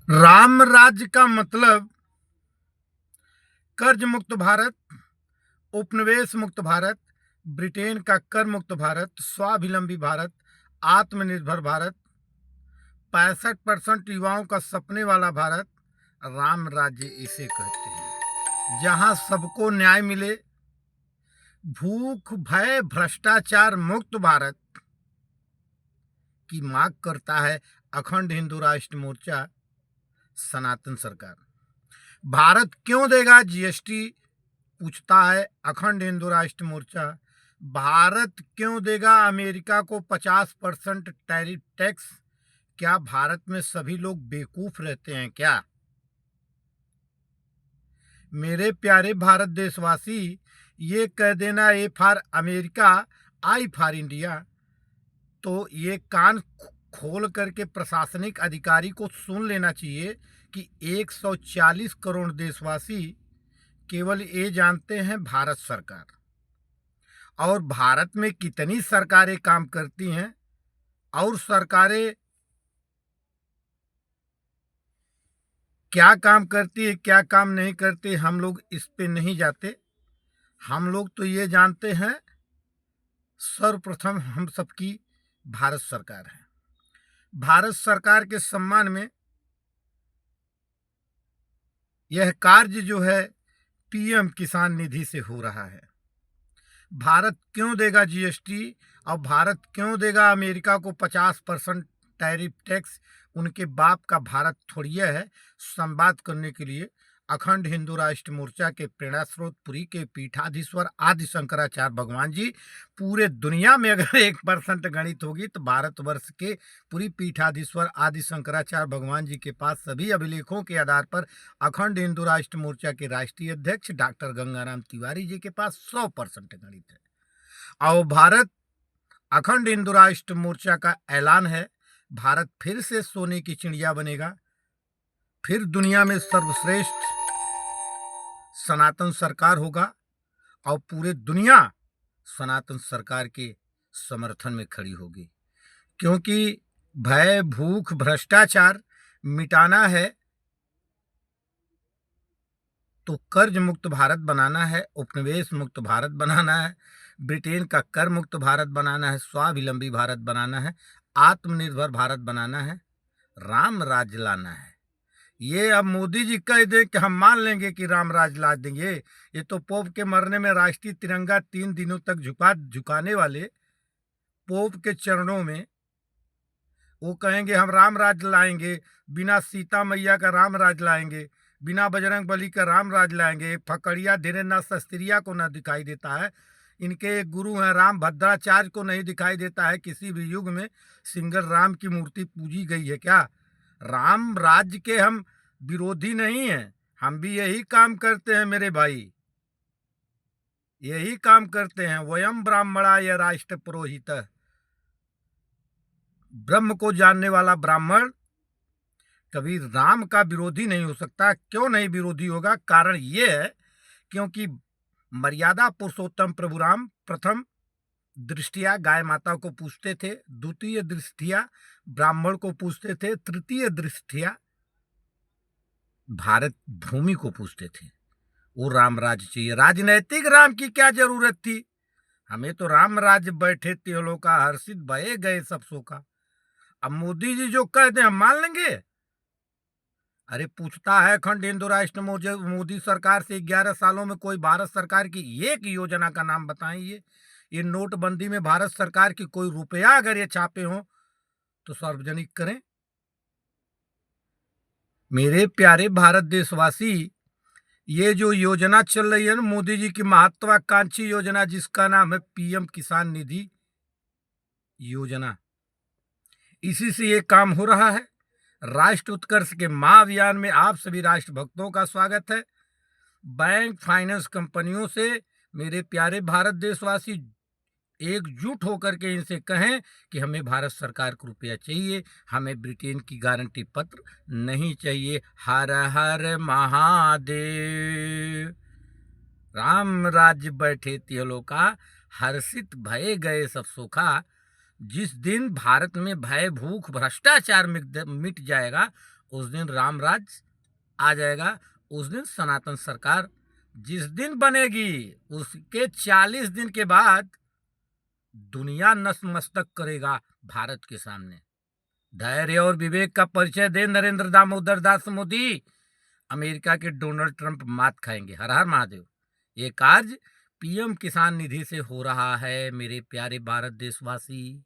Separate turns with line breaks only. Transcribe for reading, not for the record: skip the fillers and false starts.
राम राज्य का मतलब कर्ज मुक्त भारत, उपनिवेश मुक्त भारत, ब्रिटेन का कर मुक्त भारत, स्वावलंबी भारत, आत्मनिर्भर भारत, 65% युवाओं का सपने वाला भारत राम राज्य इसे कहते हैं। जहां सबको न्याय मिले, भूख भय भ्रष्टाचार मुक्त भारत की मांग करता है अखंड हिंदू राष्ट्र मोर्चा, सनातन सरकार। भारत क्यों देगा जीएसटी, पूछता है अखंड हिंदू राष्ट्र मोर्चा। भारत क्यों देगा अमेरिका को 50% टैरिफ टैक्स? क्या भारत में सभी लोग बेवकूफ रहते हैं क्या? मेरे प्यारे भारत देशवासी, ये कह देना A for America, I for India, तो ये कान खोल करके प्रशासनिक अधिकारी को सुन लेना चाहिए कि 140 करोड़ देशवासी केवल ये जानते हैं भारत सरकार, और भारत में कितनी सरकारें काम करती हैं और सरकारें क्या काम करती है क्या काम नहीं करती, हम लोग इस पे नहीं जाते। हम लोग तो ये जानते हैं सर्वप्रथम हम सबकी भारत सरकार है। भारत सरकार के सम्मान में यह कार्य जो है पीएम किसान निधि से हो रहा है। भारत क्यों देगा जीएसटी और भारत क्यों देगा अमेरिका को 50% टैरिफ टैक्स? उनके बाप का भारत थोड़ी है। संवाद करने के लिए अखंड हिंदू राष्ट्र मोर्चा के प्रेरणा स्रोत पुरी के पीठाधीश्वर आदि शंकराचार्य भगवान जी, पूरे दुनिया में अगर 1% गणित होगी तो भारतवर्ष के पूरी पीठाधीश्वर आदि शंकराचार्य भगवान जी के पास सभी अभिलेखों के आधार पर अखंड हिंदू राष्ट्र मोर्चा के राष्ट्रीय अध्यक्ष डॉक्टर गंगाराम तिवारी जी के पास 100% गणित है। और भारत अखंड हिंदू राष्ट्र मोर्चा का ऐलान है, भारत फिर से सोने की चिड़िया बनेगा, फिर दुनिया में सर्वश्रेष्ठ सनातन सरकार होगा और पूरे दुनिया सनातन सरकार के समर्थन में खड़ी होगी। क्योंकि भय भूख भ्रष्टाचार मिटाना है तो कर्ज मुक्त भारत बनाना है, उपनिवेश मुक्त भारत बनाना है, ब्रिटेन का कर मुक्त भारत बनाना है, स्वावलंबी भारत बनाना है, आत्मनिर्भर भारत बनाना है, राम राज्य लाना है। ये अब मोदी जी कह दें कि हम मान लेंगे कि राम राज ला देंगे, ये तो पोप के मरने में राष्ट्रीय तिरंगा 3 दिनों तक झुकाने वाले पोप के चरणों में वो कहेंगे हम राम राज लाएंगे, बिना सीता मैया का राम राज लाएंगे, बिना बजरंग बली का राम राज लाएंगे। फकड़िया धीरेन्द्र शास्त्रिया को न दिखाई देता है, इनके एक गुरु हैं राम भद्राचार्य को नहीं दिखाई देता है किसी भी युग में सिंगल राम की मूर्ति पूजी गई है क्या? राम राज्य के हम विरोधी नहीं हैं, हम भी यही काम करते हैं मेरे भाई, यही काम करते हैं। वयम ब्राह्मणा या राष्ट्र पुरोहित, ब्रह्म को जानने वाला ब्राह्मण कभी राम का विरोधी नहीं हो सकता। क्यों नहीं विरोधी होगा? कारण ये है क्योंकि मर्यादा पुरुषोत्तम प्रभु राम प्रथम दृष्टिया गाय माता को पूछते थे, द्वितीय दृष्टिया ब्राह्मण को पूछते थे, तृतीय दृष्टिया भारत भूमि को पूछते थे। वो राम राज्य चाहिए। राजनैतिक राम की क्या जरूरत थी? हमें तो राम राज्य बैठे त्योलो का हर्षित भये गए सब सो का। अब मोदी जी जो कहते हैं हम मान लेंगे। अरे पूछता है अखंड हिंदू राष्ट्र मोदी सरकार से 11 सालों में कोई भारत सरकार की एक योजना का नाम बताएं। ये नोटबंदी में भारत सरकार की कोई रुपया अगर ये छापे हो तो सार्वजनिक करें। मेरे प्यारे भारत देशवासी, ये जो योजना चल रही है ना मोदी जी की महत्वाकांक्षी योजना, जिसका नाम है पीएम किसान निधि योजना, इसी से ये काम हो रहा है। राष्ट्र उत्कर्ष के महाअभियान में आप सभी राष्ट्र भक्तों का स्वागत है। बैंक फाइनेंस कंपनियों से मेरे प्यारे भारत देशवासी एकजुट होकर के इनसे कहें कि हमें भारत सरकार को रुपया चाहिए, हमें ब्रिटेन की गारंटी पत्र नहीं चाहिए। हर हर महादेव। राम राज्य बैठे त्योलो का हर्षित भये गए सब सुखा। जिस दिन भारत में भय भूख भ्रष्टाचार मिट जाएगा उस दिन राम राज्य आ जाएगा। उस दिन सनातन सरकार जिस दिन बनेगी उसके 40 दिन के बाद दुनिया नतमस्तक करेगा भारत के सामने। धैर्य और विवेक का परिचय दे नरेंद्र दामोदर दास मोदी, अमेरिका के डोनाल्ड ट्रंप मात खाएंगे। हर हर महादेव। ये कार्य पीएम किसान निधि से हो रहा है मेरे प्यारे भारत देशवासी।